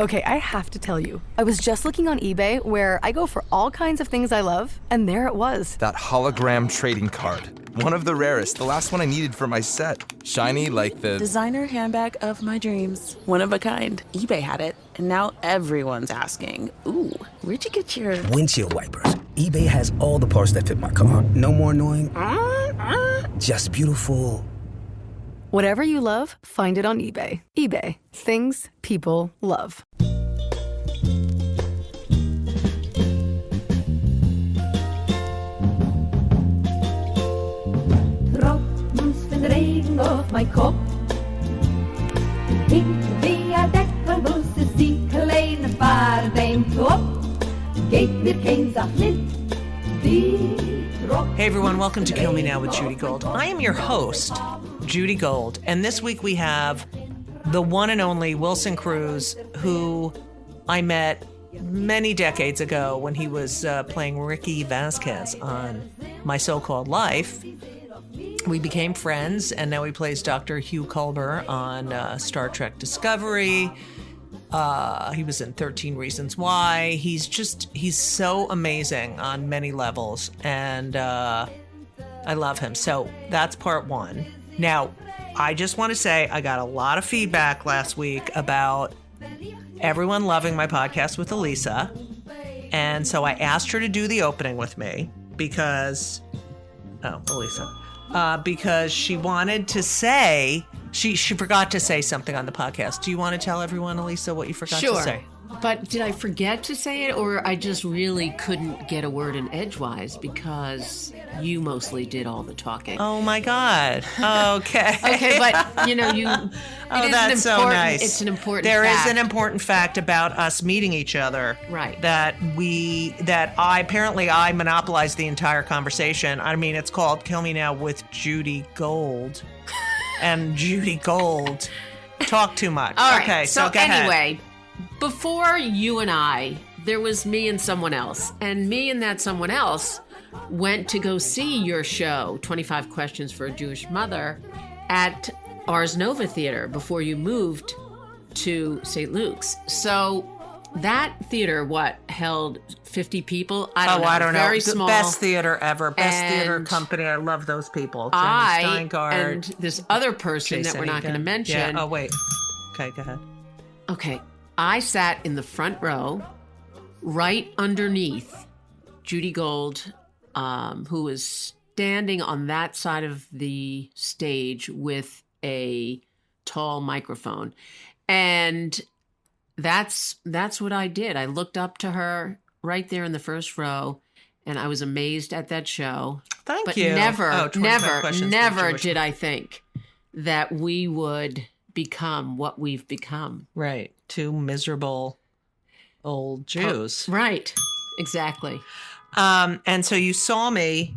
Okay, I have to tell you, I was just looking on eBay where I go for all kinds of things I love, and there it was. That hologram trading card. One of the rarest, the last one I needed for my set. Shiny like the... designer handbag of my dreams. One of a kind. eBay had it, and now everyone's asking, ooh, where'd you get your... windshield wipers. eBay has all the parts that fit my car. No more annoying, just beautiful. Whatever you love, find it on eBay. eBay. Things people love. Droppens van regen op mijn kop. Ik via dekkelbossen zie kleine paarden op. Geeft weer geen zacht lid. Hey everyone, welcome to Kill Me Now with Judy Gold. I am your host, Judy Gold, and this week we have the one and only Wilson Cruz, who I met many decades ago when he was playing Ricky Vasquez on My So-Called Life. We became friends, and now he plays Dr. Hugh Culber on Star Trek Discovery. He was in 13 Reasons Why. He's so amazing on many levels, and I love him. So that's part one. Now, I just want to say I got a lot of feedback last week about everyone loving my podcast with Elisa, and so I asked her to do the opening with me because she wanted to say... She forgot to say something on the podcast. Do you want to tell everyone, Elisa, what you forgot to say? But did I forget to say it, or I just really couldn't get a word in edgewise because you mostly did all the talking? Oh, my God. Okay. Okay, but, you know, that's so nice. It's an important fact. There is fact. an important fact about us meeting each other. Right. That I monopolized the entire conversation. I mean, it's called Kill Me Now with Judy Gold. And Judy Gold talk too much. All right. Okay, so go anyway, ahead. Before you and I, there was me and someone else. And me and that someone else went to go see your show, 25 Questions for a Jewish Mother, at Ars Nova Theater before you moved to St. Luke's. So that theater, held 50 people? I don't know. Very small. Best theater ever. Best theater company. I love those people. Jenny Steingart. And this other person Jason that we're not going to mention. Yeah. Oh, wait. Okay, go ahead. Okay. I sat in the front row, right underneath Judy Gold, who was standing on that side of the stage with a tall microphone. And that's what I did. I looked up to her right there in the first row, and I was amazed at that show. Thank you. But never did I think that we would become what we've become. Right. Two miserable old Jews. Right. Exactly. And so you saw me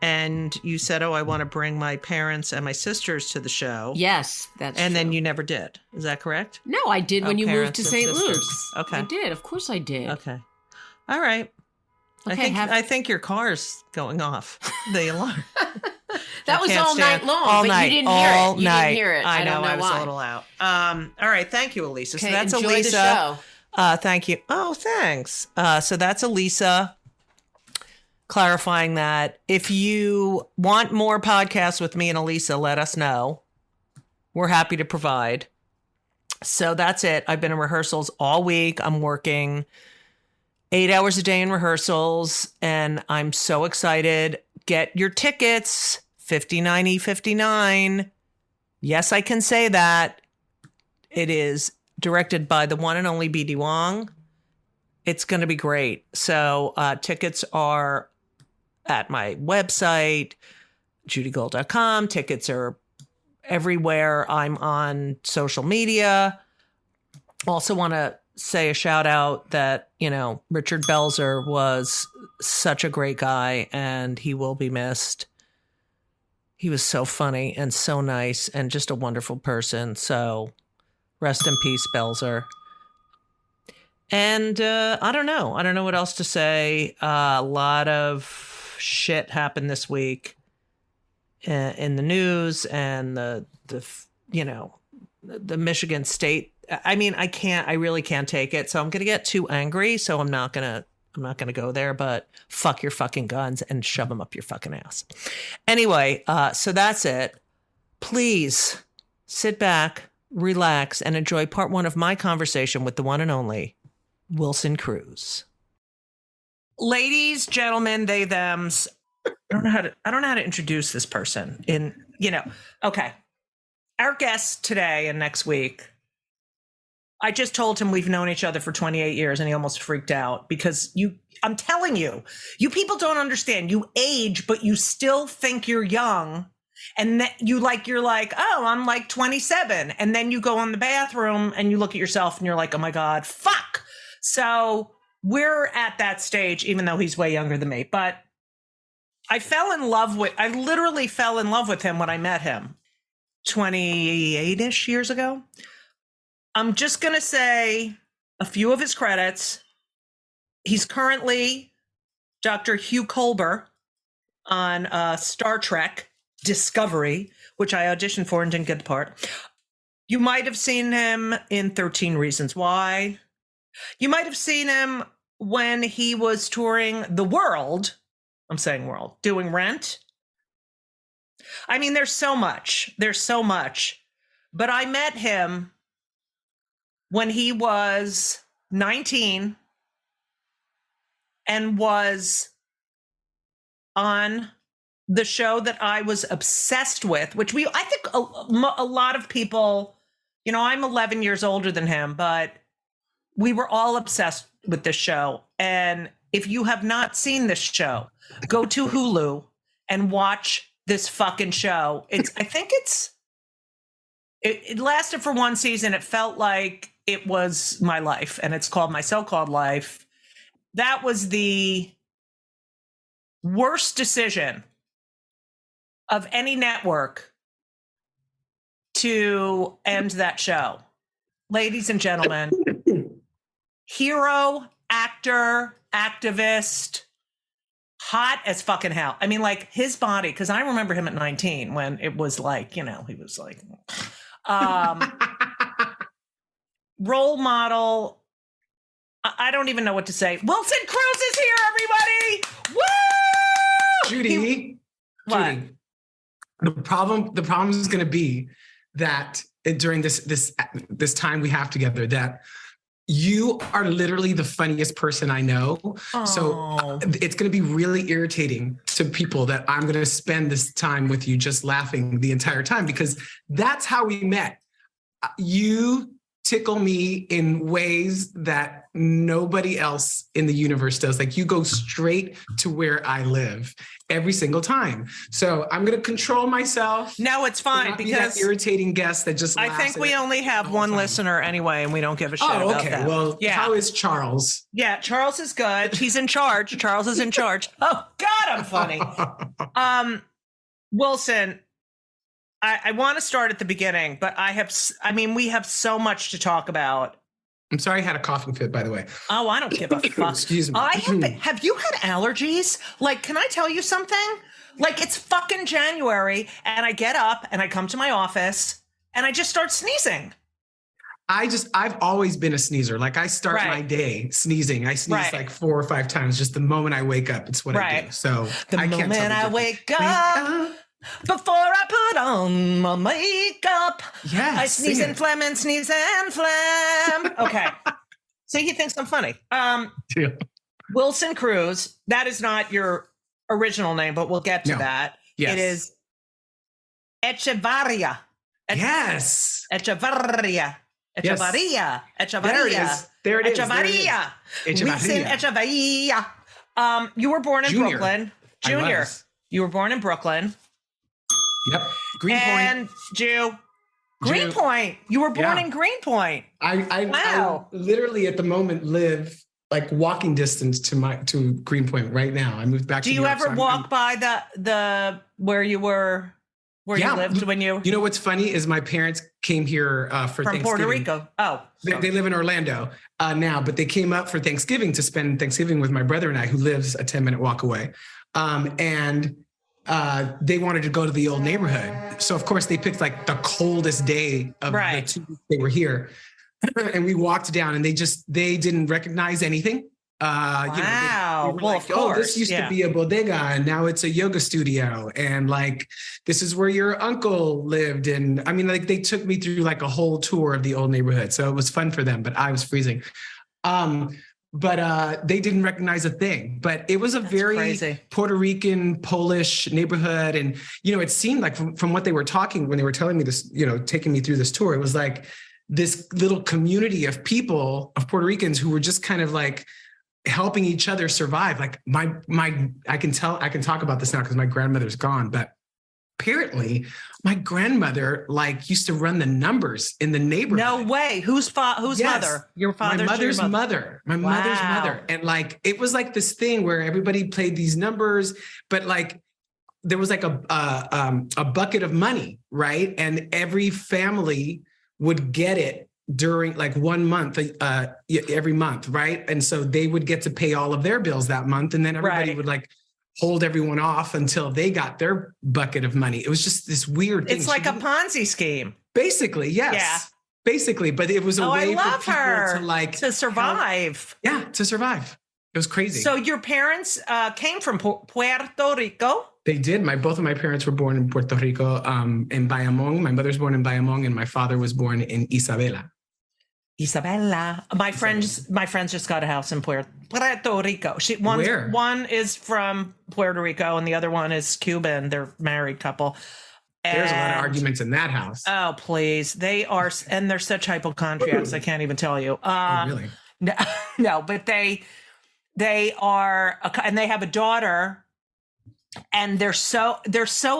and you said, I want to bring my parents and my sisters to the show. Yes, that's And true. then you never did. Is that correct? No, I did when you moved to St. Sisters. Luke's. Okay. I did. Of course I did. Okay. All right. Okay, I think your car's going off. The alarm. That was all night long, all but night, you didn't hear it. all You night. didn't hear it. I know, don't know I was why. a little out. All right, thank you, Elisa. Okay, so that's enjoy Elisa. the show. Thank you. Oh, thanks. So that's Elisa clarifying that if you want more podcasts with me and Elisa, let us know. We're happy to provide. So that's it. I've been in rehearsals all week. I'm working 8 hours a day in rehearsals, and I'm so excited. Get your tickets, $59.59. Yes, I can say that. It is directed by the one and only B.D. Wong. It's going to be great. So tickets are at my website, judygold.com. Tickets are everywhere. I'm on social media. Also want to say a shout out that, Richard Belzer was such a great guy and he will be missed. He was so funny and so nice and just a wonderful person. So rest in peace, Belzer. And I don't know. I don't know what else to say. A lot of shit happened this week in the news, and the Michigan State I mean, I really can't take it. So I'm going to get too angry. So I'm not going to go there, but fuck your fucking guns and shove them up your fucking ass. Anyway, so that's it. Please sit back, relax, and enjoy part 1 of my conversation with the one and only Wilson Cruz. Ladies, gentlemen, they, thems. I don't know how to introduce this person okay. Our guest today and next week, I just told him we've known each other for 28 years and he almost freaked out because I'm telling you people don't understand. You age, but you still think you're young. And that you're like, oh, I'm like 27. And then you go in the bathroom and you look at yourself and you're like, oh my God, fuck. So we're at that stage, even though he's way younger than me. But I literally fell in love with him when I met him 28-ish years ago. I'm just going to say a few of his credits. He's currently Dr. Hugh Culber on Star Trek Discovery, which I auditioned for and didn't get the part. You might have seen him in 13 Reasons Why. You might have seen him when he was touring the world. I'm saying world, doing Rent. I mean, there's so much. But I met him when he was 19 and was on the show that I was obsessed with, which I think a lot of people, I'm 11 years older than him, but we were all obsessed with this show. And if you have not seen this show, go to Hulu and watch this fucking show. It lasted for 1 season. It felt like it was my life, and it's called My So-Called Life. That was the worst decision of any network to end that show. Ladies and gentlemen, hero, actor, activist, hot as fucking hell. I mean, like his body, because I remember him at 19 when it was like, he was like, role model. I don't even know what to say. Wilson Cruz is here, everybody. Woo! Judy, the problem is going to be that during this time we have together, that you are literally the funniest person I know. Aww. So it's going to be really irritating to people that I'm going to spend this time with you just laughing the entire time, because that's how we met. You tickle me in ways that nobody else in the universe does. Like, you go straight to where I live every single time. So I'm going to control myself. No, it's fine, because that irritating guest that just I think we only have one listener anyway, and we don't give a shit about that. Well, yeah. How is Charles? Yeah, Charles is good. He's in charge. Charles is in charge. Oh God, I'm funny. Wilson, I want to start at the beginning, but we have so much to talk about. I'm sorry I had a coughing fit, by the way. Oh, I don't give a fuck. Excuse me. Have you had allergies? Like, can I tell you something? Like, it's fucking January, and I get up and I come to my office and I just start sneezing. I've always been a sneezer. Like, I start my day sneezing. I sneeze like 4 or 5 times just the moment I wake up. It's what I do. So the moment I wake up. Before I put on my makeup, I sneeze and phlegm and sneeze and phlegm. Okay. See, he thinks I'm funny. Wilson Cruz, that is not your original name, but we'll get to that. Yes. It is Echevarria. Yes. Echevarria. Echevarria. Echevarria. There it is. Echevarria. Wilson Echevarria. You were born in Brooklyn. Junior. You were born in Brooklyn. Yep. Greenpoint. And Greenpoint. You were born in Greenpoint. I literally at the moment live like walking distance to Greenpoint right now. I moved back to New York. Do you ever walk by the where you were you lived when you? You know what's funny is my parents came here for from Thanksgiving. Puerto Rico. Oh. They live in Orlando now, but they came up for Thanksgiving to spend Thanksgiving with my brother and I, who lives a 10-minute walk away. They wanted to go to the old neighborhood. So of course they picked like the coldest day of the 2 weeks they were here. and we walked down, and they didn't recognize anything. Wow. They were Well, like, of oh, this course, used yeah. to be a bodega, and now it's a yoga studio, and like this is where your uncle lived. And I mean, like they took me through like a whole tour of the old neighborhood, so it was fun for them. But I was freezing. But they didn't recognize a thing. But it was a very crazy. Puerto Rican, Polish neighborhood, and it seemed like from what they were talking when they were telling me this, taking me through this tour, it was like this little community of people, of Puerto Ricans, who were just kind of like helping each other survive. Like I can talk about this now because my grandmother's gone, but apparently my grandmother like used to run the numbers in the neighborhood. No way. Whose Yes. mother? Your father's My mother's mother. My mother's Wow. mother. And like it was like this thing where everybody played these numbers, but like there was like a bucket of money, right? And every family would get it during like 1 month, every month, right? And so they would get to pay all of their bills that month, and then everybody Right. would like hold everyone off until they got their bucket of money. It was just this weird thing. It's like a Ponzi scheme. Basically, yes. Yeah. Basically, but it was a way I love for people her to like to survive. to survive. It was crazy. So your parents came from Puerto Rico. They did. Both of my parents were born in Puerto Rico, in Bayamón. My mother's born in Bayamón, and my father was born in Isabela. Isabella. My friends just got a house in Puerto Rico. Where? One is from Puerto Rico and the other one is Cuban. They're a married couple. There's a lot of And- arguments in that house. Oh, please. They are, and they're such hypochondriacs. I can't even tell you. Oh, really? No, but they are, and they have a daughter, and they're so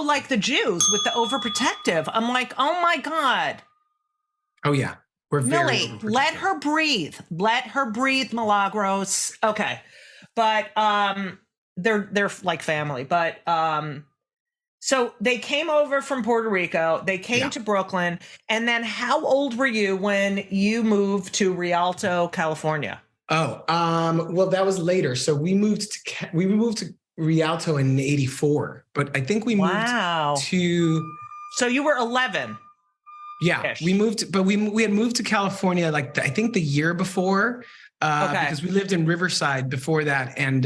like the Jews with the overprotective. I'm like, oh my God. Oh, yeah. We're very Millie, overprotective. let her breathe. Let her breathe, Milagros. Okay. But they're like family. But so they came over from Puerto Rico. They came to Brooklyn. And then how old were you when you moved to Rialto, California? Oh, well, that was later. So we moved to Rialto in '84, but I think we moved to. So you were 11. Yeah, we moved, but we had moved to California like I think the year before, because we lived in Riverside before that, and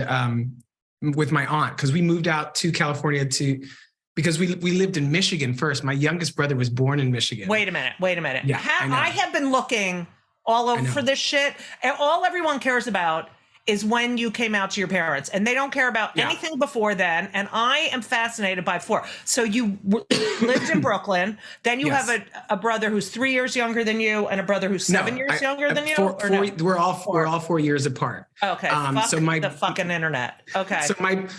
with my aunt, because we moved out to California because we lived in Michigan first. My youngest brother was born in Michigan. Wait a minute. Yeah, I know. I have been looking all over for this shit, and all everyone cares about is when you came out to your parents, and they don't care about anything before then. And I am fascinated by before. So you lived in Brooklyn, then you have a brother who's 3 years younger than you, and a brother who's 7 years younger than you. We're all 4 years apart. Okay. Fuck the fucking internet. Okay.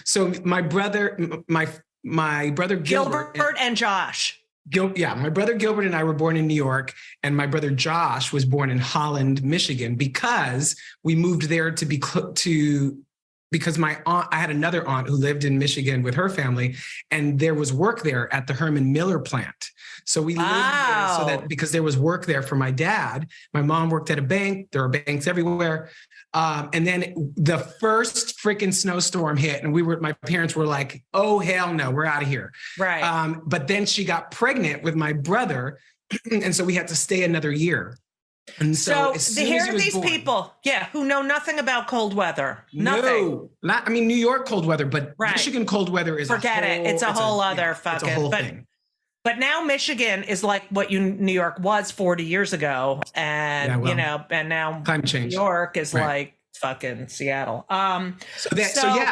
So my brother, my brother Gilbert and Josh. My brother Gilbert and I were born in New York, and my brother Josh was born in Holland, Michigan, because we moved there because my aunt, I had another aunt who lived in Michigan with her family, and there was work there at the Herman Miller plant. So we lived there so that because there was work there for my dad. My mom worked at a bank. There are banks everywhere. And then the first freaking snowstorm hit, and my parents were like, oh, hell no, we're out of here. Right. But then she got pregnant with my brother. And so we had to stay another year. And so here are these people, who know nothing about cold weather. Nothing. No, New York cold weather, but Michigan cold weather is forget it. It's a whole other fucking it's a whole thing. But now Michigan is like what New York was 40 years ago. And, and now climate change. New York is like fucking Seattle.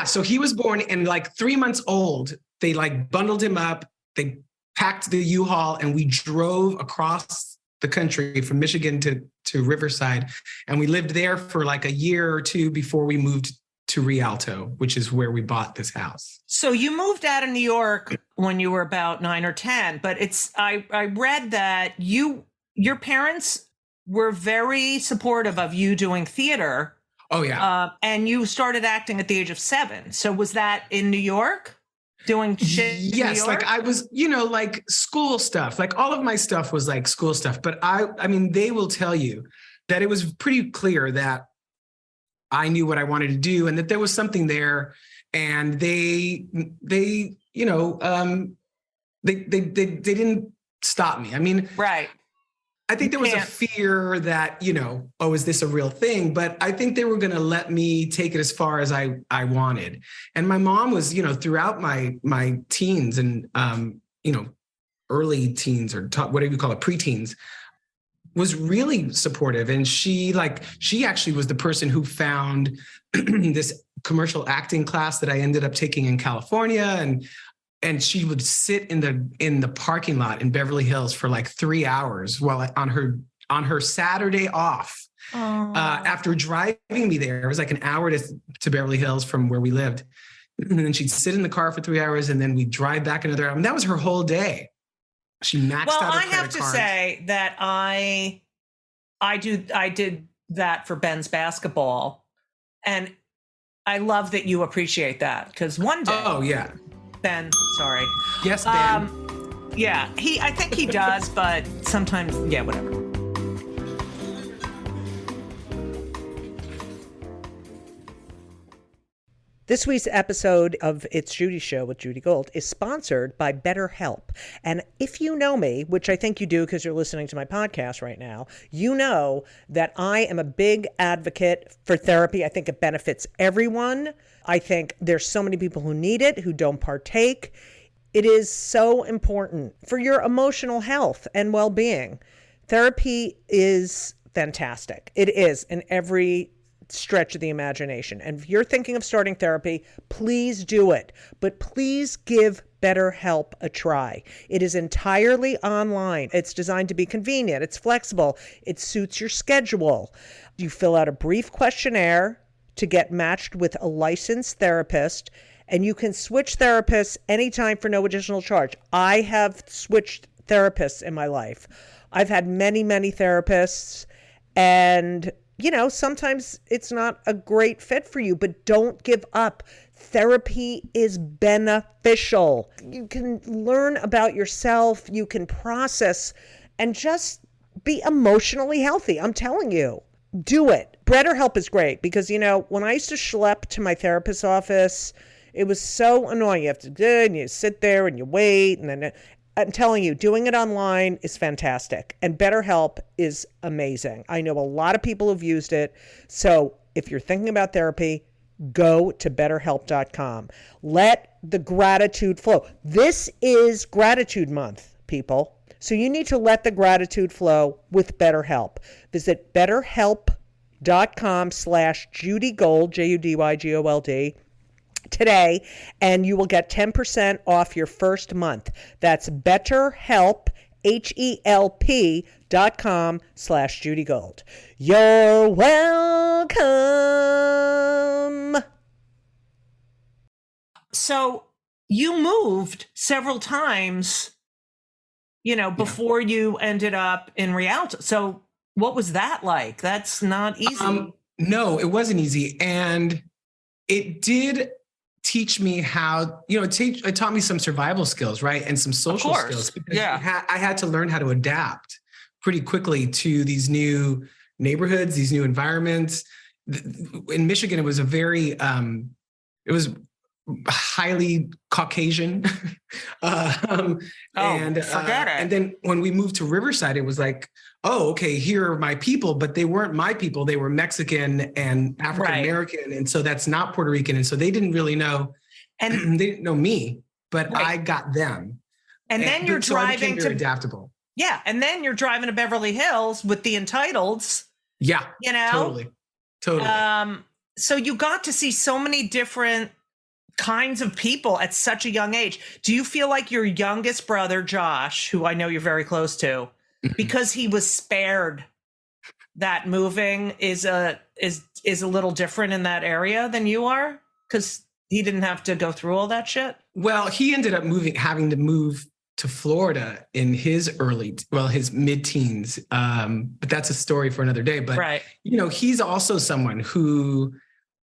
So he was born, and like 3 months old, they like bundled him up. They packed the U-Haul, and we drove across the country from Michigan to Riverside. And we lived there for like a year or two before we moved to Rialto, which is where we bought this house. So you moved out of New York when you were about 9 or 10, but I read that your parents were very supportive of you doing theater. Oh yeah. And you started acting at the age of 7. So was that in New York? Doing shit? Yes, like I was, like school stuff. Like all of my stuff was like school stuff. But I mean, they will tell you that it was pretty clear that I knew what I wanted to do, and that there was something there. And they didn't stop me. I mean, right. I think there was a fear that, oh, is this a real thing? But I think they were going to let me take it as far as I wanted. And my mom was, throughout my teens and, early teens or whatever you call it, preteens, was really supportive. And she actually was the person who found this commercial acting class that I ended up taking in California. And she would sit in the parking lot in Beverly Hills for like 3 hours while on her Saturday off. After driving me there, it was like an hour to Beverly Hills from where we lived. And then she'd sit in the car for 3 hours, and then we'd drive back another hour. I mean, that was her whole day. She maxed out her credit cards. Well, I have to say that I did that for Ben's basketball, and I love that you appreciate that, because one day. Oh yeah. Ben, sorry. Yes, Ben. Yeah, I think he does, but sometimes, yeah, whatever. This week's episode of It's Judy Show with Judy Gold is sponsored by BetterHelp. And if you know me, which I think you do because you're listening to my podcast right now, you know that I am a big advocate for therapy. I think it benefits everyone. I think there's so many people who need it, who don't partake. It is so important for your emotional health and well-being. Therapy is fantastic. It is in every stretch of the imagination. And if you're thinking of starting therapy, please do it. But please give BetterHelp a try. It is entirely online. It's designed to be convenient. It's flexible. It suits your schedule. You fill out a brief questionnaire to get matched with a licensed therapist, and you can switch therapists anytime for no additional charge. I have switched therapists in my life. I've had many, many therapists, and sometimes it's not a great fit for you, but don't give up. Therapy is beneficial. You can learn about yourself. You can process and just be emotionally healthy. I'm telling you, do it. BetterHelp is great because, when I used to schlep to my therapist's office, it was so annoying. You have to do it and you sit there and you wait. And then I'm telling you, doing it online is fantastic. And BetterHelp is amazing. I know a lot of people who've used it. So if you're thinking about therapy, go to BetterHelp.com. Let the gratitude flow. This is Gratitude Month, people. So you need to let the gratitude flow with BetterHelp. Visit BetterHelp.com/JudyGold, JudyGold, today, and you will get 10% off your first month. That's BetterHelp, HELP.com/JudyGold. You're welcome. So you moved several times, before you ended up in Rialto. So what was that like? That's not easy. No, it wasn't easy. And it did teach me how, it taught me some survival skills, right? And some social skills. Because I had to learn how to adapt pretty quickly to these new neighborhoods, these new environments. In Michigan, it was a very, it was highly Caucasian. Forget it. And then when we moved to Riverside, it was like, oh, okay, here are my people, but they weren't my people. They were Mexican and African-American. Right. And so that's not Puerto Rican. And so they didn't really know, and they didn't know me, but I got them. And then you're driving to adaptable. Yeah. And then you're driving to Beverly Hills with the Entitled's. Yeah. Totally. So you got to see so many different kinds of people at such a young age. Do you feel like your youngest brother, Josh, who I know you're very close to, because he was spared that moving is a little different in that area than you are? Because he didn't have to go through all that shit? Well, he ended up having to move to Florida in his his mid-teens. But that's a story for another day. But, he's also someone who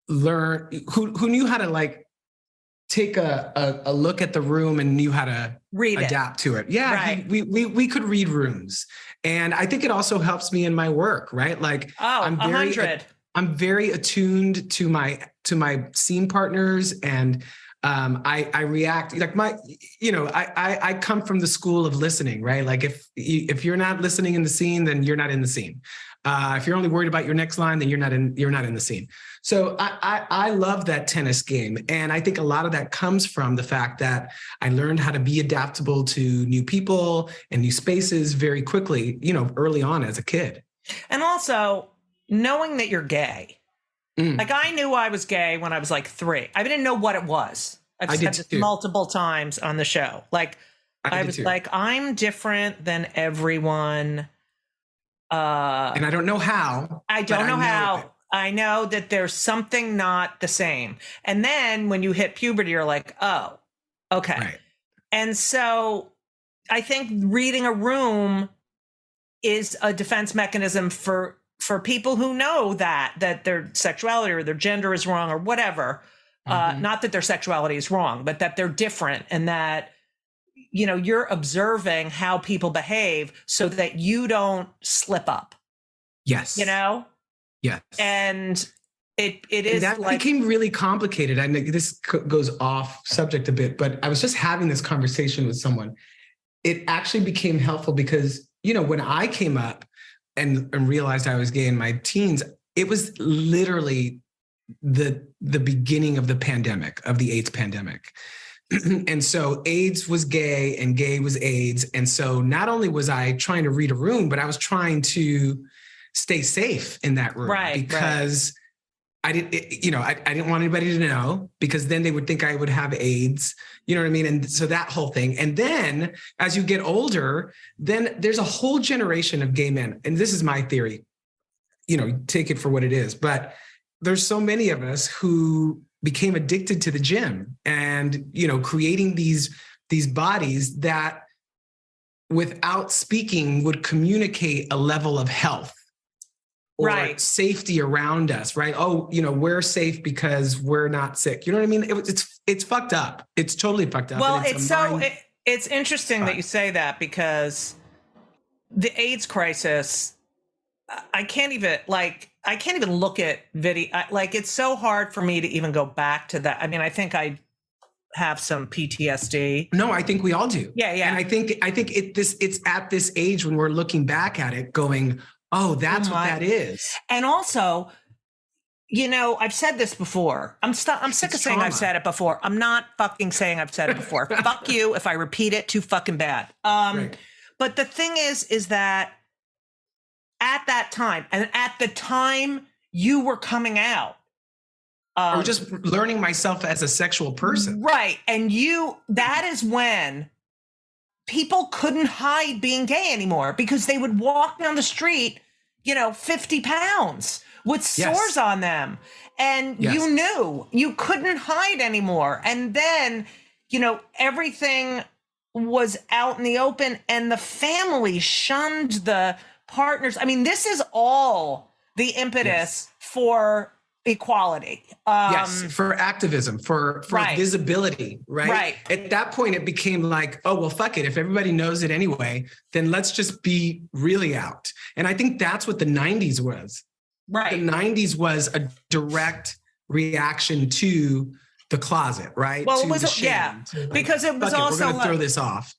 learned, who knew how to take a look at the room and knew how to adapt to it. Yeah, right. We could read rooms. And I think it also helps me in my work, right? I'm very attuned to my scene partners, and I react like I come from the school of listening, right? Like if you're not listening in the scene, then you're not in the scene. If you're only worried about your next line, then you're not in the scene. So I love that tennis game. And I think a lot of that comes from the fact that I learned how to be adaptable to new people and new spaces very quickly, early on as a kid. And also knowing that you're gay. Like I knew I was gay when I was like 3. I didn't know what it was. I've said this multiple times on the show. Like I was like, I'm different than everyone. And I don't know how. I don't know how. I know that there's something not the same. And then when you hit puberty, you're like, oh, okay. Right. And so I think reading a room is a defense mechanism for people who know that their sexuality or their gender is wrong or whatever. Not that their sexuality is wrong, but that they're different and that, you're observing how people behave so that you don't slip up. Yes. Yes. And it is that became really complicated. I know this goes off subject a bit, but I was just having this conversation with someone. It actually became helpful because, when I came up and realized I was gay in my teens, it was literally the beginning of the pandemic, of the AIDS pandemic. And so AIDS was gay and gay was AIDS. And so not only was I trying to read a room, but I was trying to stay safe in that room. Right. Because I didn't want anybody to know, because then they would think I would have AIDS. You know what I mean? And so that whole thing. And then as you get older, then there's a whole generation of gay men. And this is my theory, take it for what it is. But there's so many of us who became addicted to the gym and, creating these bodies that without speaking would communicate a level of health. Or safety around us, right? Oh, we're safe because we're not sick. You know what I mean? It's fucked up. It's totally fucked up. Well, it's interesting that you say that, because the AIDS crisis, I can't even look at video. It's so hard for me to even go back to that. I mean, I think I have some PTSD. No, I think we all do. Yeah. And I think it's at this age when we're looking back at it going, oh, that's what that is. And also, I've said this before. I'm sick of saying I've said it before. I'm not fucking saying I've said it before. Fuck you if I repeat it too fucking bad. Right. But the thing is that at that time, and at the time you were coming out, or just learning myself as a sexual person. Right. And that is when people couldn't hide being gay anymore, because they would walk down the street, 50 pounds with sores on them. And you knew you couldn't hide anymore. And then, everything was out in the open and the family shunned the partners. I mean, this is all the impetus for equality. For activism, for visibility, right? Right. At that point, it became like, oh, well, fuck it. If everybody knows it anyway, then let's just be really out. And I think that's what the 90s was. Right. The 90s was a direct reaction to the closet, right? Well, it was, because it was also we're going to throw this off.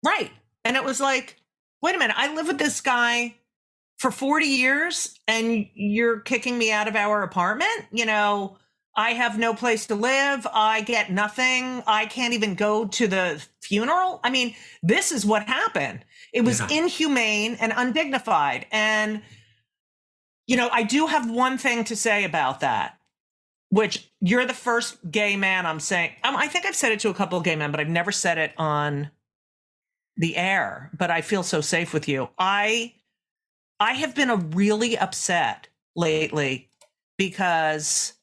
Right. And it was like, wait a minute, I live with this guy for 40 years and you're kicking me out of our apartment. I have no place to live. I get nothing. I can't even go to the funeral. I mean, this is what happened. It was inhumane and undignified. And, I do have one thing to say about that, which you're the first gay man I'm saying. I think I've said it to a couple of gay men, but I've never said it on the air. But I feel so safe with you. I have been really upset lately because,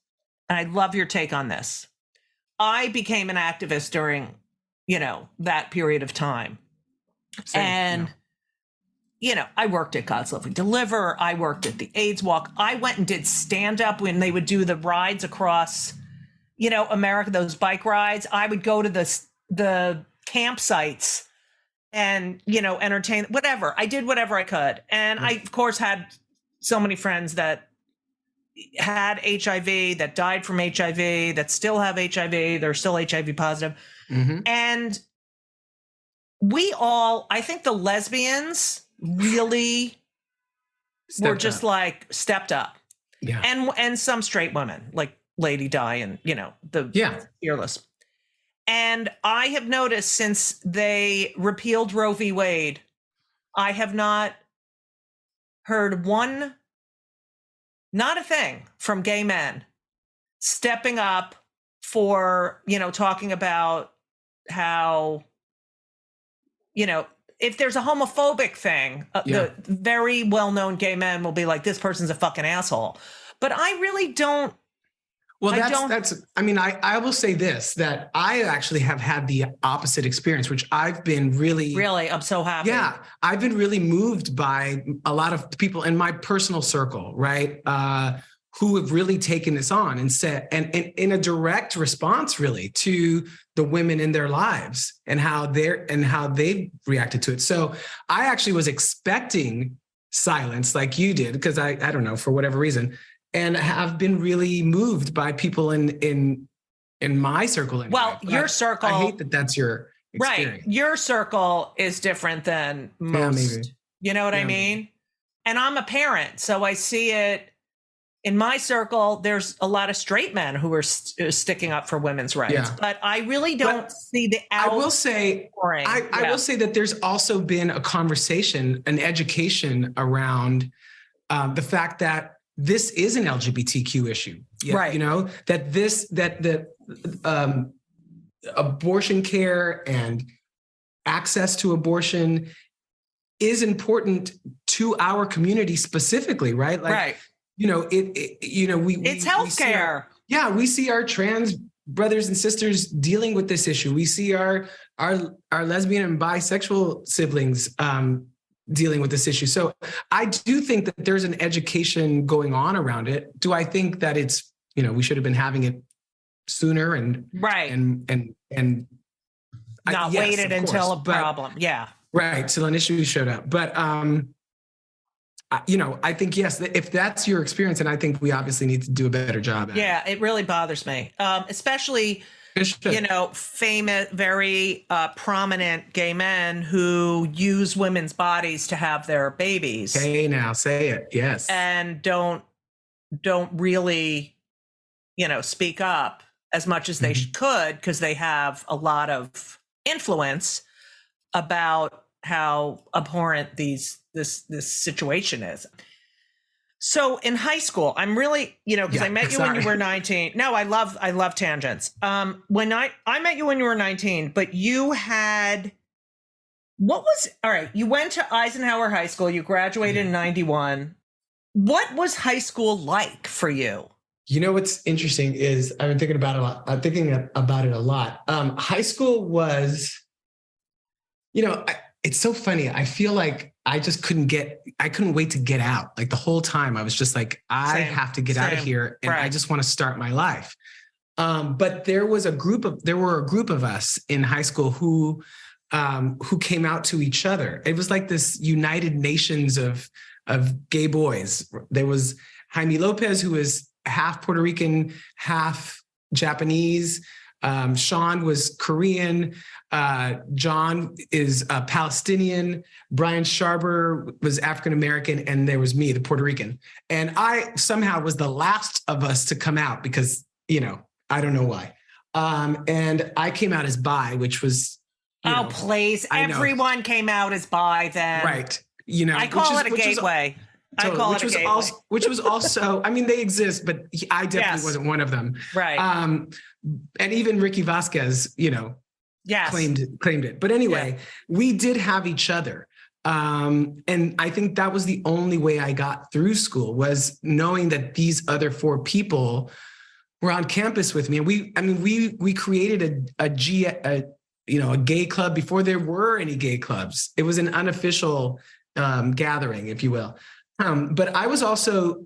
and I love your take on this, I became an activist during, that period of time. Same, and, I worked at God's Love We Deliver. I worked at the AIDS Walk. I went and did stand-up when they would do the rides across, America, those bike rides. I would go to the campsites and, entertain, whatever. I did whatever I could. And I, of course, had so many friends that, had HIV, that died from HIV, that still have HIV, they're still HIV positive. Mhm. And I think the lesbians really were just like stepped up. Yeah. And some straight women like Lady Di and, the Fearless. And I have noticed since they repealed Roe v. Wade, I have not heard not a thing from gay men stepping up for, talking about how, if there's a homophobic thing, the very well-known gay men will be like, this person's a fucking asshole. But I really don't. Well, I will say this, that I actually have had the opposite experience, which I've been really, I'm so happy. Yeah. I've been really moved by a lot of people in my personal circle, right? Who have really taken this on and said, and in a direct response really to the women in their lives and how they've reacted to it. So I actually was expecting silence like you did, because I don't know, for whatever reason, and have been really moved by people in my circle. Anyway. Well, your circle. I hate that that's your experience. Right. Your circle is different than most. Yeah, maybe. You know what I mean? Maybe. And I'm a parent, so I see it in my circle. There's a lot of straight men who are sticking up for women's rights, but I really don't see the I will say that there's also been a conversation, an education around the fact that this is an LGBTQ issue, right? That abortion care and access to abortion is important to our community specifically, right? Like, it's healthcare. We see our trans brothers and sisters dealing with this issue. We see our lesbian and bisexual siblings dealing with this issue. So I do think that there's an education going on around it. Do I think that it's, we should have been having it sooner and not waited until a problem. Right. So an issue showed up. But I think, yes, if that's your experience, and I think we obviously need to do a better job at it. It really bothers me, especially, famous, very prominent gay men who use women's bodies to have their babies. Hey, now say it. Yes. And don't really, speak up as much as they could, because they have a lot of influence about how abhorrent this situation is. So in high school, I'm really, because I met you when you were 19. No, I love tangents. When I met you when you were 19, but you had, you went to Eisenhower High School, you graduated in 91. What was high school like for you? What's interesting is I've been thinking about it a lot. I'm thinking about it a lot. High school was, it's so funny. I feel like I couldn't wait to get out. Like the whole time I was just like, I have to get out of here. And I just want to start my life. But there were a group of us in high school who came out to each other. It was like this United Nations of gay boys. There was Jaime Lopez, who was half Puerto Rican, half Japanese. Sean was Korean. John is Palestinian. Brian Sharber was African-American. And there was me, the Puerto Rican. And I somehow was the last of us to come out because, I don't know why. And I came out as bi, which was, please. Everyone came out as bi then. Right. I call it a gateway. Which was also, they exist, but I definitely wasn't one of them. Right. And even Ricky Vasquez, claimed it. But anyway, we did have each other. And I think that was the only way I got through school, was knowing that these other four people were on campus with me. And we created a gay club before there were any gay clubs. It was an unofficial gathering, if you will. But I was also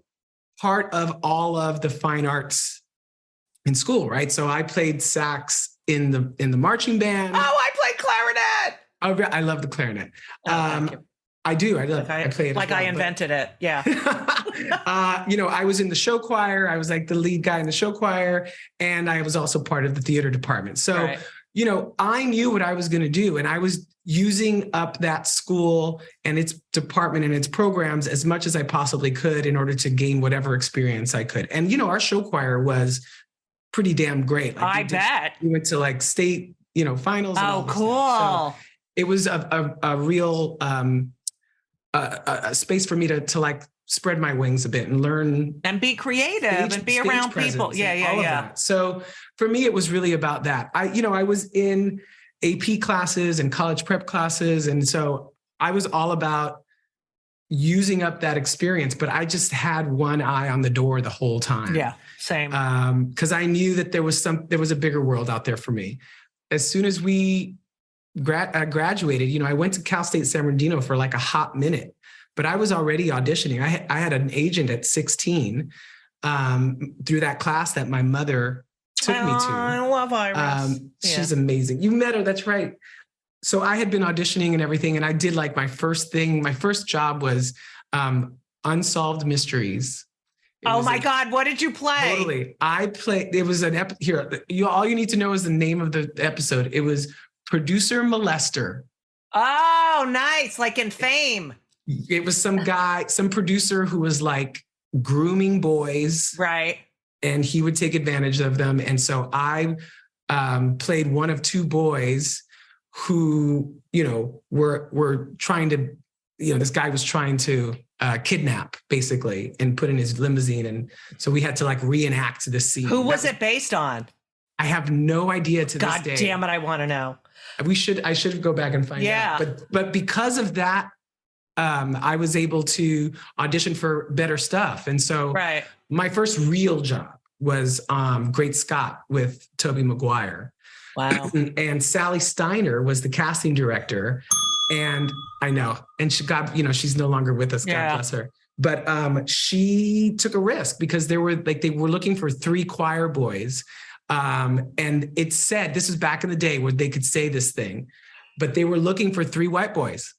part of all of the fine arts in school, right? So I played sax in the marching band. Oh, I played clarinet. Oh, I love the clarinet. Thank you. I do. I play it. Like I invented it. Yeah. I was in the show choir. I was like the lead guy in the show choir. And I was also part of the theater department. So, Right. I knew what I was going to do. And I was using up that school and its department and its programs as much as I possibly could in order to gain whatever experience I could. And, our show choir was pretty damn great. Like, I bet. We went to like state, finals. And all Oh, this cool. stuff. So it was a real a space for me to like spread my wings a bit and learn and be creative and be around people. Yeah. So for me, it was really about that. I was in AP classes and college prep classes. And so I was all about using up that experience, but I just had one eye on the door the whole time. Yeah, same. Because I knew that there was a bigger world out there for me. As soon as we graduated, I went to Cal State San Bernardino for like a hot minute, but I was already auditioning. I had an agent at 16 through that class that my mother took me to. I love Iris. She's amazing. You met her, that's right. So I had been auditioning and everything, and I did like my first job was Unsolved Mysteries. Oh my God, what did you play? Totally. I played, it was all you need to know is the name of the episode. It was Producer Molester. Oh, nice. Like in Fame. It was some producer who was like grooming boys. Right. And he would take advantage of them. And so I played one of two boys who, were trying to, this guy was trying to kidnap basically and put in his limousine. And so we had to like reenact this scene. Who was it based on? I have no idea to this day. God damn it. I want to know. I should go back and find out. But because of that, I was able to audition for better stuff. And so my first real job was Great Scott with Tobey Maguire. Wow. And Sally Steiner was the casting director. And I know, and she's no longer with us. God bless her. But she took a risk because they were looking for 3 choir boys. And it said, this is back in the day where they could say this thing, but they were looking for 3 white boys.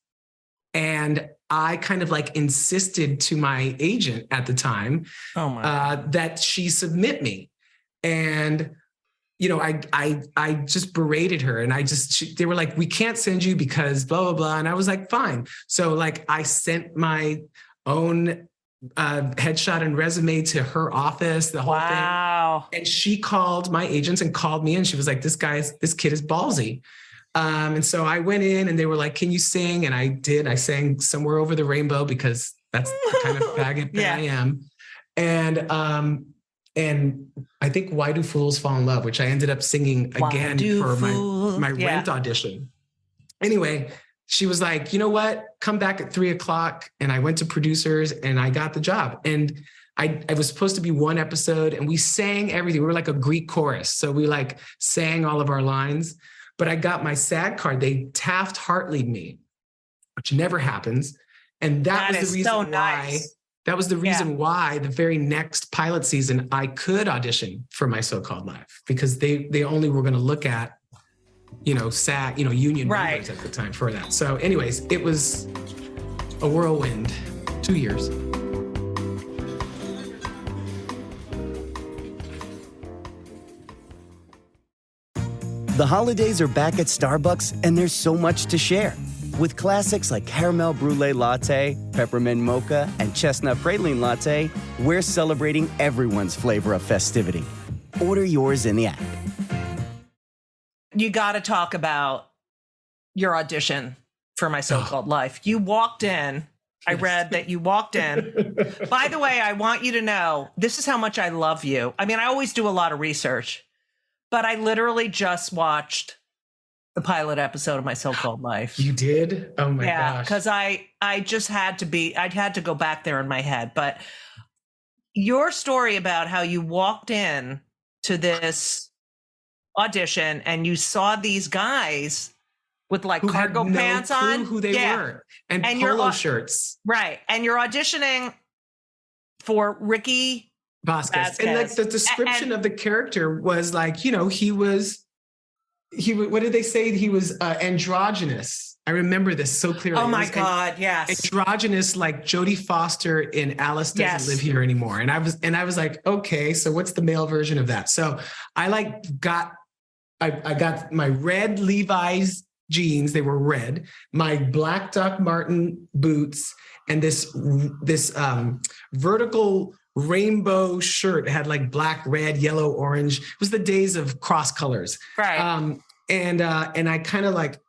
And I kind of like insisted to my agent at the time that she submit me. And, I just berated her and they were like, we can't send you because blah, blah, blah. And I was like, fine. So like I sent my own headshot and resume to her office, the whole thing. And she called my agents and called me and she was like, this kid is ballsy. And so I went in and they were like, can you sing? And I did. I sang Somewhere Over the Rainbow because that's the kind of faggot that I am. And I think Why Do Fools Fall in Love, which I ended up singing again for my Rent audition. Anyway, she was like, you know what? Come back at 3:00. And I went to producers and I got the job. And I was supposed to be one episode and we sang everything. We were like a Greek chorus. So we like sang all of our lines, but I got my SAG card. They Taft-Hartley'd me, which never happens. And that was the reason why. That was the reason why the very next pilot season I could audition for My So-Called Life, because they only were going to look at, SAG, union members at the time for that. So anyways, it was a whirlwind, 2 years. The holidays are back at Starbucks and there's so much to share. With classics like Caramel Brulee Latte, Peppermint Mocha, and Chestnut Praline Latte, we're celebrating everyone's flavor of festivity. Order yours in the app. You got to talk about your audition for My So-Called Life. You walked in. I read that you walked in. By the way, I want you to know, this is how much I love you. I mean, I always do a lot of research, but I literally just watched the pilot episode of My So-Called Life. You did? Oh my gosh. Yeah, because I just had to go back there in my head. But your story about how you walked in to this audition and you saw these guys with like who cargo had no pants clue on, who they were, and polo shirts. Right. And you're auditioning for Ricky Vasquez. And like the description of the character was like, he was what did they say? He was androgynous. I remember this so clearly. Oh my God, yes. Androgynous, like Jodie Foster in Alice Doesn't Live Here Anymore. And I was like, okay, so what's the male version of that? So I got my red Levi's jeans. They were red, my black Doc Marten boots, and this vertical rainbow shirt. It had like black, red, yellow, orange. It was the days of cross colors. Right. And I kind of like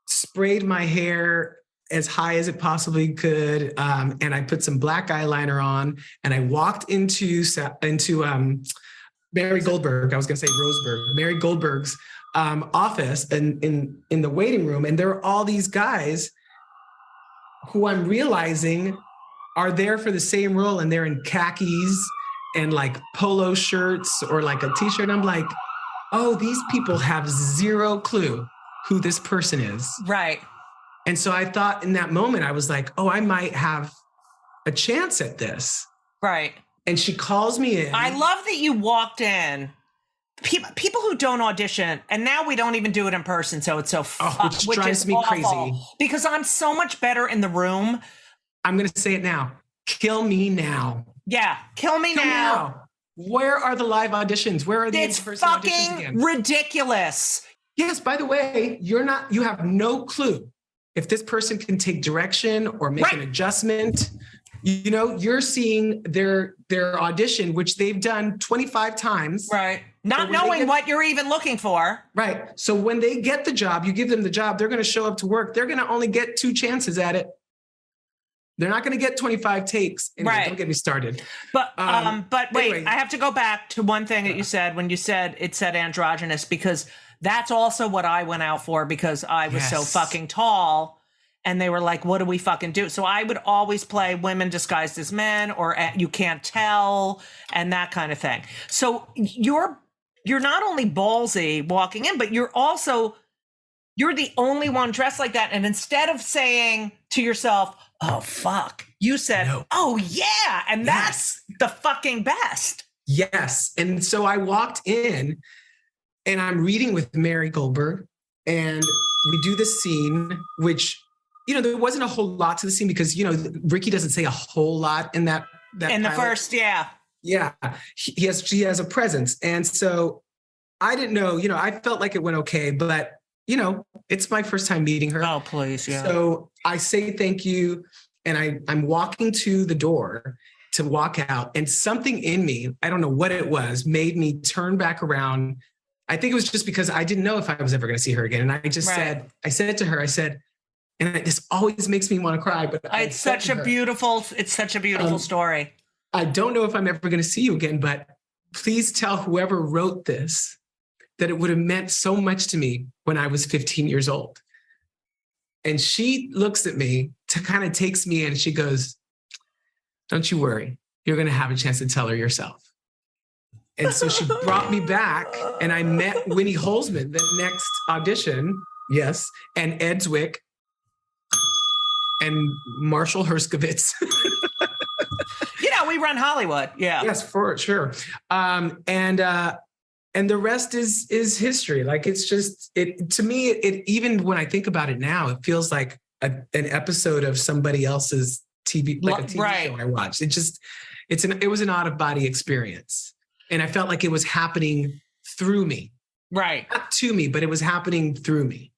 sprayed my hair as high as it possibly could. And I put some black eyeliner on, and I walked into Mary Goldberg. I was going to say Roseberg, Mary Goldberg's office and in the waiting room. And there are all these guys who I'm realizing are there for the same role, and they're in khakis and like polo shirts or like a t-shirt. I'm like, oh, these people have zero clue who this person is. Right. And so I thought in that moment, I was like, oh, I might have a chance at this. Right. And she calls me in. I love that you walked in. People who don't audition, and now we don't even do it in person, so it's so which drives me awful, crazy. because I'm so much better in the room. I'm going to say it now. Kill me now. Yeah, kill me now. Where are the live auditions? Where are the in-person auditions again? It's fucking ridiculous. Yes, by the way, you have no clue if this person can take direction or make an adjustment. You know, you're seeing their audition, which they've done 25 times. Right. Not knowing what you're even looking for. Right. So when they get the job, you give them the job, they're going to show up to work. They're going to only get 2 chances at it. They're not going to get 25 takes. Anyway, don't get me started. But wait, anyway. I have to go back to one thing that you said when you said it said androgynous, because that's also what I went out for, because I was so fucking tall. And they were like, what do we fucking do? So I would always play women disguised as men, or you can't tell, and that kind of thing. So you're not only ballsy walking in, but you're the only one dressed like that. And instead of saying to yourself, oh, fuck, you said, oh, yeah. And that's the fucking best. Yes. And so I walked in, and I'm reading with Mary Goldberg, and we do this scene, which, you know, there wasn't a whole lot to the scene because, you know, Ricky doesn't say a whole lot in that in the first, Yeah. She has a presence. And so I didn't know, you know, I felt like it went okay, but, you know, it's my first time meeting her. Oh, please. Yeah. So I say thank you. And I'm walking to the door to walk out, and something in me, I don't know what it was, made me turn back around. I think it was just because I didn't know if I was ever going to see her again. And I just said to her, and this always makes me want to cry, but it's such a beautiful story. I don't know if I'm ever going to see you again, but please tell whoever wrote this that it would have meant so much to me when I was 15 years old. And she looks at me, kind of takes me in. She goes, don't you worry. You're going to have a chance to tell her yourself. And so she brought me back, and I met Winnie Holzman the next audition. Yes. And Ed Zwick. And Marshall Herskovitz. You know, we run Hollywood. Yeah. Yes, for sure. And the rest is history. Like, it's just, to me, it even when I think about it now, it feels like an episode of somebody else's TV, like a TV show I watched. It was an out of body experience. And I felt like it was happening through me. Right. Not to me, but it was happening through me.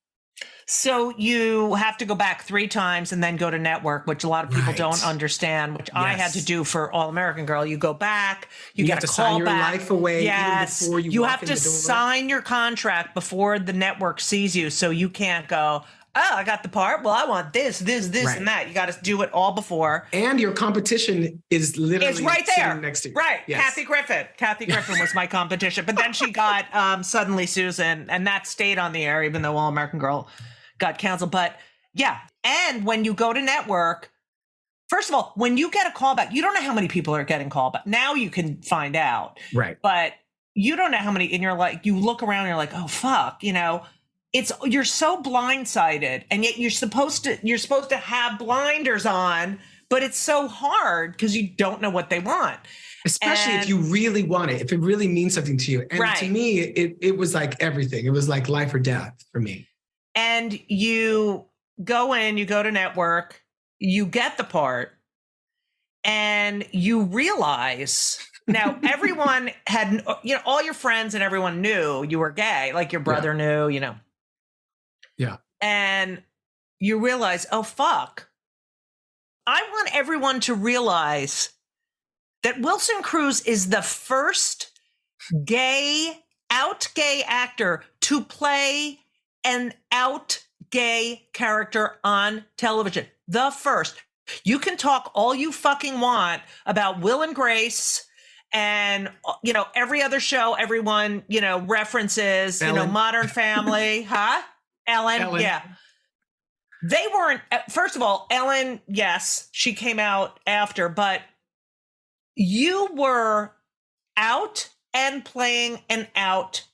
So you have to go back 3 times and then go to network, which a lot of people don't understand, which I had to do for All American Girl. You go back, you get have a to call sign your back. life away even before you have to sign your contract before the network sees you. So you can't go, oh, I got the part. Well, I want this, and that. You got to do it all before. And your competition is literally right there next to you. Right. Yes. Kathy Griffin was my competition. But then she got Suddenly Susan, and that stayed on the air, even though All American Girl got canceled. But yeah. And when you go to network, first of all, when you get a callback, you don't know how many people are getting callback. Now you can find out. Right. But you don't know how many, and you're like, you look around and you're like, oh, fuck, you know. You're so blindsided, and yet you're supposed to have blinders on, but it's so hard because you don't know what they want. Especially if you really want it, if it really means something to you. And to me, it was like everything. It was like life or death for me. And you go in, you go to network, you get the part, and you realize now everyone had, all your friends and everyone knew you were gay, like your brother knew, Yeah. And you realize, oh, fuck. I want everyone to realize that Wilson Cruz is the first out gay actor to play an out gay character on television. The first. You can talk all you fucking want about Will and Grace and, every other show, everyone, references, Ellen. Modern Family, huh? Ellen, yeah. They weren't, first of all, Ellen, yes, she came out after, but you were out and playing an out.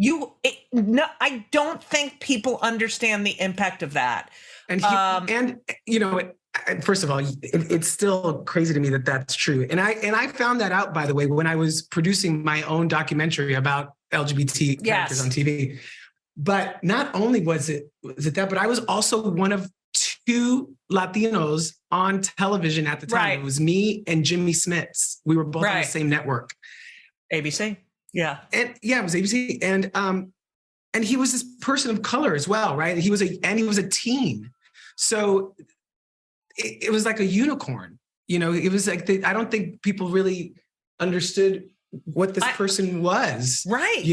I don't think people understand the impact of that. And first of all, it's still crazy to me that that's true. And I found that out, by the way, when I was producing my own documentary about LGBT characters on TV. But not only was it that, but I was also one of 2 Latinos on television at the time. Right. It was me and Jimmy Smits. We were both on the same network. ABC. Yeah. And it was ABC. And he was this person of color as well, right? He was a teen. So it was like a unicorn. It was like I don't think people really understood what this person was. Right.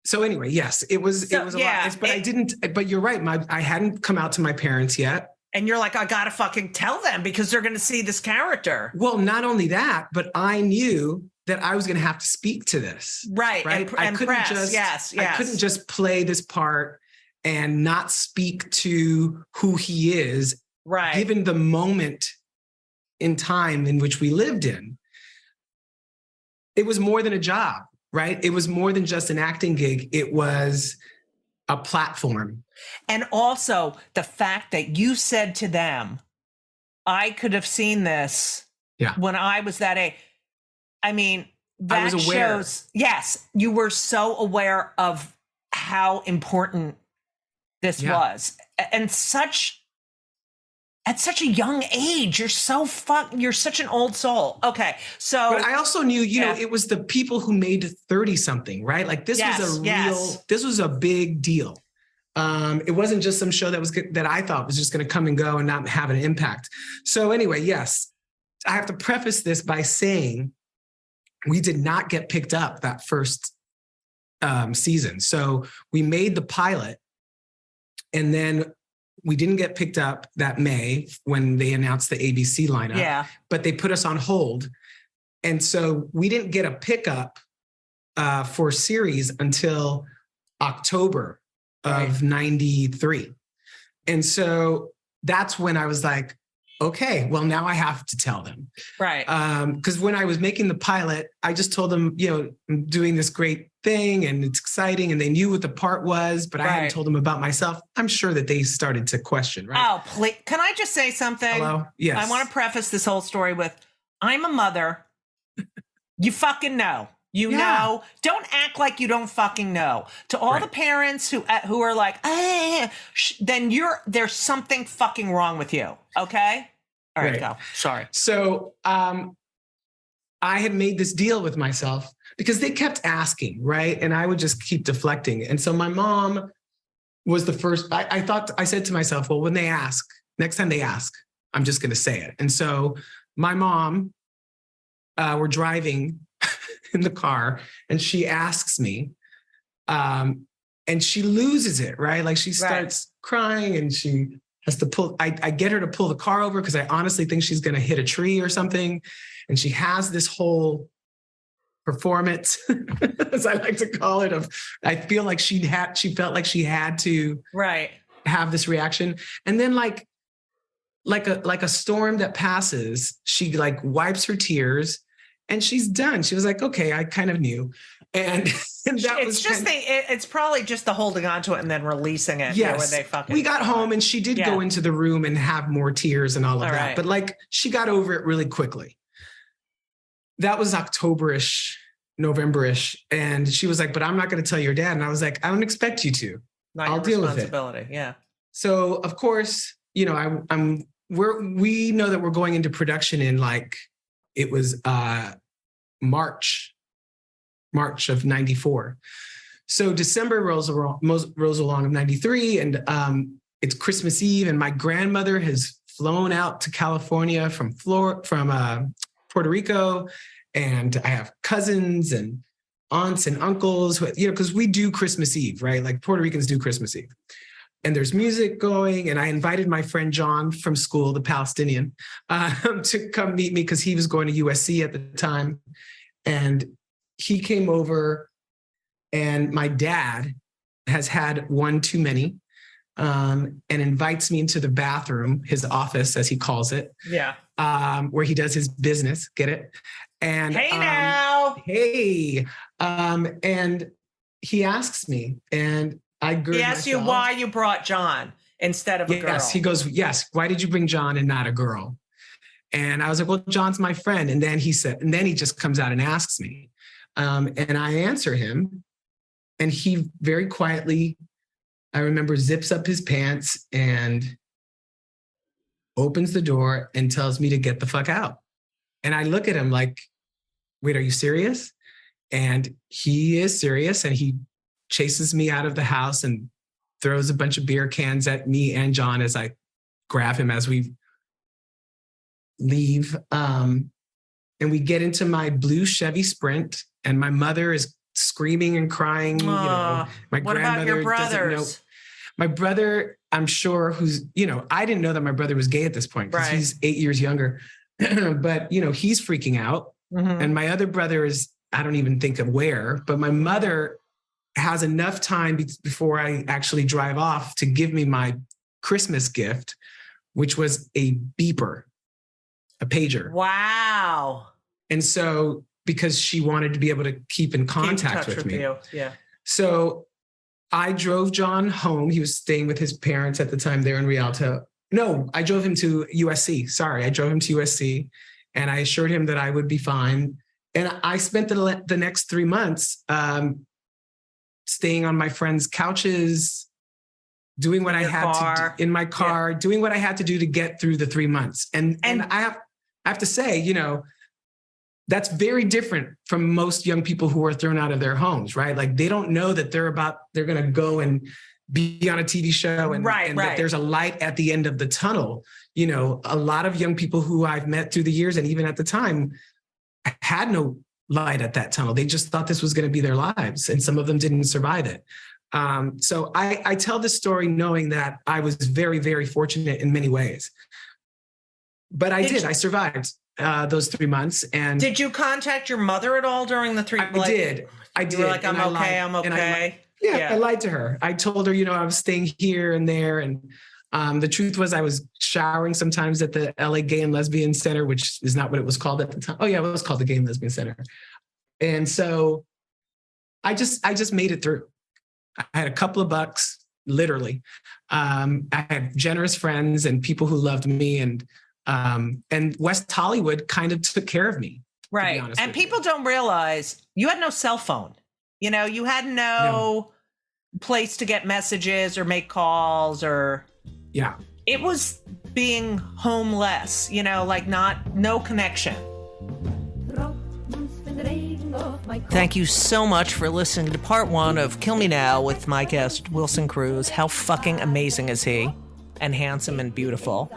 So anyway, yes, it was a lot. But you're right. I hadn't come out to my parents yet. And you're like, I got to fucking tell them because they're going to see this character. Well, not only that, but I knew that I was going to have to speak to this. Right. I couldn't just play this part and not speak to who he is. Right. Given the moment in time in which we lived in. It was more than a job. Right? It was more than just an acting gig. It was a platform. And also the fact that you said to them, I could have seen this when I was that age. I mean, that shows, yes, you were so aware of how important this was. And at such a young age, you're such an old soul. Okay. So, but I also knew, it was the people who made 30 something, right? Like this was a big deal. It wasn't just some show that I thought was just going to come and go and not have an impact. So anyway, yes, I have to preface this by saying we did not get picked up that first season. So we made the pilot and then we didn't get picked up that May when they announced the ABC lineup, but they put us on hold. And so we didn't get a pickup for series until October of 93. And so that's when I was like, okay, well, now I have to tell them. Right. Because when I was making the pilot, I just told them, I'm doing this great thing and it's exciting. And they knew what the part was, but I hadn't told them about myself. I'm sure that they started to question, right? Oh, please. Can I just say something? Hello? Yes. I want to preface this whole story with, I'm a mother. You fucking know. You know. Don't act like you don't fucking know. To all the parents who are like, then there's something fucking wrong with you. Okay? All right, go. Sorry. So I had made this deal with myself because they kept asking, right? And I would just keep deflecting. And so my mom was the first. I said to myself, well, when they ask, next time they ask, I'm just going to say it. And so my mom, we're driving in the car and she asks me, and she loses it, right? Like she starts crying and she has to pull, I get her to pull the car over because I honestly think she's going to hit a tree or something. And she has this whole performance, as I like to call it, of, I feel like she felt like she had to have this reaction. And then like a storm that passes, she like wipes her tears and she's done. She was like, okay, I kind of knew. And that it's probably just the holding on to it and then releasing it. Yes. When they fucking we got home and she did go into the room and have more tears and all of that. Right. But like, she got over it really quickly. That was October-ish, November-ish. And she was like, but I'm not going to tell your dad. And I was like, I don't expect you to. I'll deal with it. Yeah. So of course, you know, we know that we're going into production in like, it was March of 94. So December rolls along of 93, and it's Christmas Eve, and my grandmother has flown out to California from Puerto Rico, and I have cousins and aunts and uncles who, you know, because we do Christmas Eve, right? Like Puerto Ricans do Christmas Eve. And there's music going, and I invited my friend John from school, the Palestinian, to come meet me because he was going to USC at the time. And he came over, and my dad has had one too many, and invites me into the bathroom, his office, as he calls it. Yeah. Where he does his business. Get it? And hey now. Hey. And he asks me, and he asked you why you brought John instead of a girl. Yes, he goes, yes, why did you bring John and not a girl? And I was like, well, John's my friend. And then he just comes out and asks me. And I answer him. And he very quietly, I remember, zips up his pants and opens the door and tells me to get the fuck out. And I look at him like, wait, are you serious? And he is serious. And he chases me out of the house and throws a bunch of beer cans at me and John as I grab him as we leave. And we get into my blue Chevy Sprint, and my mother is screaming and crying. You know, my what grandmother about your doesn't know. brothers? My brother, I'm sure, who's, you know, I didn't know that my brother was gay at this point because he's 8 years younger. But, you know, he's freaking out. Mm-hmm. And my other brother is, I don't even think of where, but my mother has enough time before I actually drive off to give me my Christmas gift, which was a beeper, a pager. Wow. And so, because she wanted to be able to keep in contact with me. You. Yeah. So I drove John home. He was staying with his parents at the time there in Rialto. No, I drove him to USC. Sorry, I drove him to USC, and I assured him that I would be fine. And I spent the next 3 months staying on my friends' couches, doing what I had to do in my car, doing what I had to do to get through the 3 months. And I have to say, you know, that's very different from most young people who are thrown out of their homes, right? Like they don't know that they're going to go and be on a TV show and that there's a light at the end of the tunnel. You know, a lot of young people who I've met through the years, and even at the time, had no light at that tunnel. They just thought this was going to be their lives, and some of them didn't survive it. So I tell this story knowing that I was very, very fortunate in many ways. But I survived those 3 months. And did you contact your mother at all during the 3 months? I did. You were like, I'm okay. I lied to her. I told her, you know, I was staying here and there. And the truth was I was showering sometimes at the LA Gay and Lesbian Center, which is not what it was called at the time. Oh yeah, it was called the Gay and Lesbian Center. And so I just made it through. I had a couple of bucks, literally. I had generous friends and people who loved me, and West Hollywood kind of took care of me. Right. And people don't realize you had no cell phone. You know, you had no place to get messages or make calls or. Yeah. It was being homeless, you know, like no connection. Thank you so much for listening to part 1 of Kill Me Now with my guest, Wilson Cruz. How fucking amazing is he? And handsome and beautiful.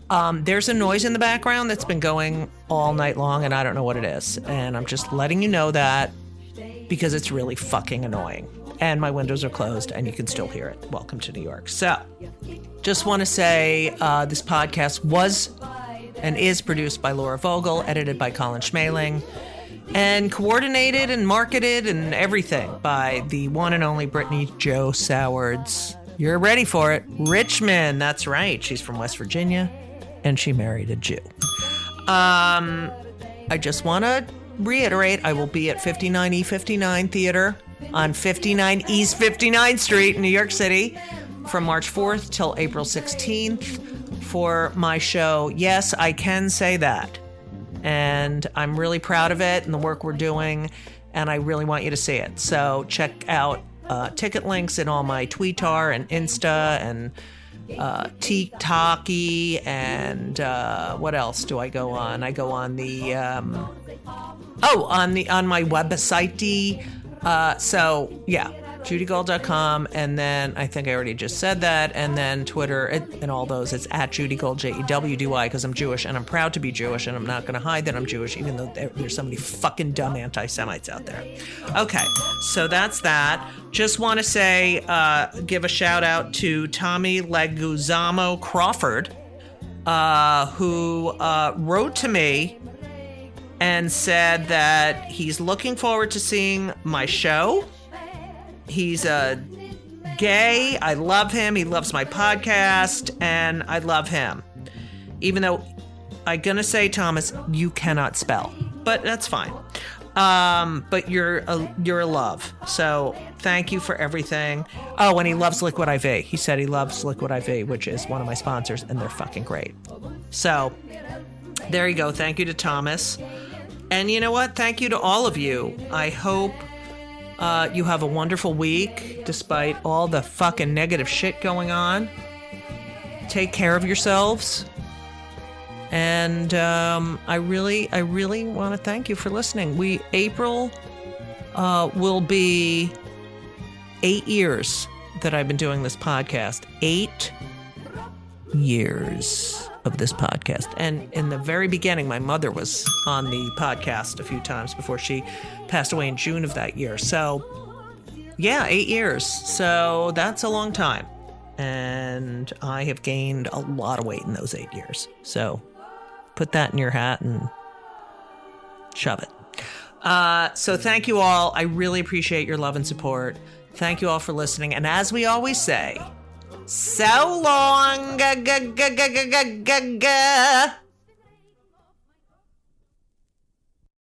There's a noise in the background that's been going all night long, and I don't know what it is. And I'm just letting you know that because it's really fucking annoying. And my windows are closed, and you can still hear it. Welcome to New York. So, just want to say this podcast was and is produced by Laura Vogel, edited by Colin Schmaling, and coordinated and marketed and everything by the one and only Brittany Jo Sowards. You're ready for it. Richmond, that's right. She's from West Virginia, and she married a Jew. I just want to reiterate, I will be at 59E59 Theater on 59 East 59th Street in New York City from March 4th till April 16th for my show. Yes, I can say that. And I'm really proud of it and the work we're doing, and I really want you to see it. So check out ticket links in all my Twitter and Insta and TikTok-y, and what else do I go on? I go on the on my website. So yeah, judygold.com, and then I think I already just said that, and then Twitter and all those, it's at Judy Gold, JEWDY, because I'm Jewish and I'm proud to be Jewish, and I'm not going to hide that I'm Jewish, even though there's so many fucking dumb anti-Semites out there. Okay, so that's that. Just want to say, give a shout out to Tommy Leguizamo Crawford, who wrote to me and said that he's looking forward to seeing my show. He's gay. I love him. He loves my podcast, and I love him. Even though I'm gonna say, Thomas, you cannot spell, but that's fine. But you're a love. So thank you for everything. Oh, and he loves Liquid IV. He said he loves Liquid IV, which is one of my sponsors, and they're fucking great. So there you go. Thank you to Thomas. And you know what? Thank you to all of you. I hope you have a wonderful week, despite all the fucking negative shit going on. Take care of yourselves. And I really want to thank you for listening. April will be 8 years that I've been doing this podcast. 8 years of this podcast. And in the very beginning, my mother was on the podcast a few times before she passed away in June of that year. So yeah, 8 years. So that's a long time. And I have gained a lot of weight in those 8 years. So put that in your hat and shove it. So thank you all. I really appreciate your love and support. Thank you all for listening. And as we always say, so long.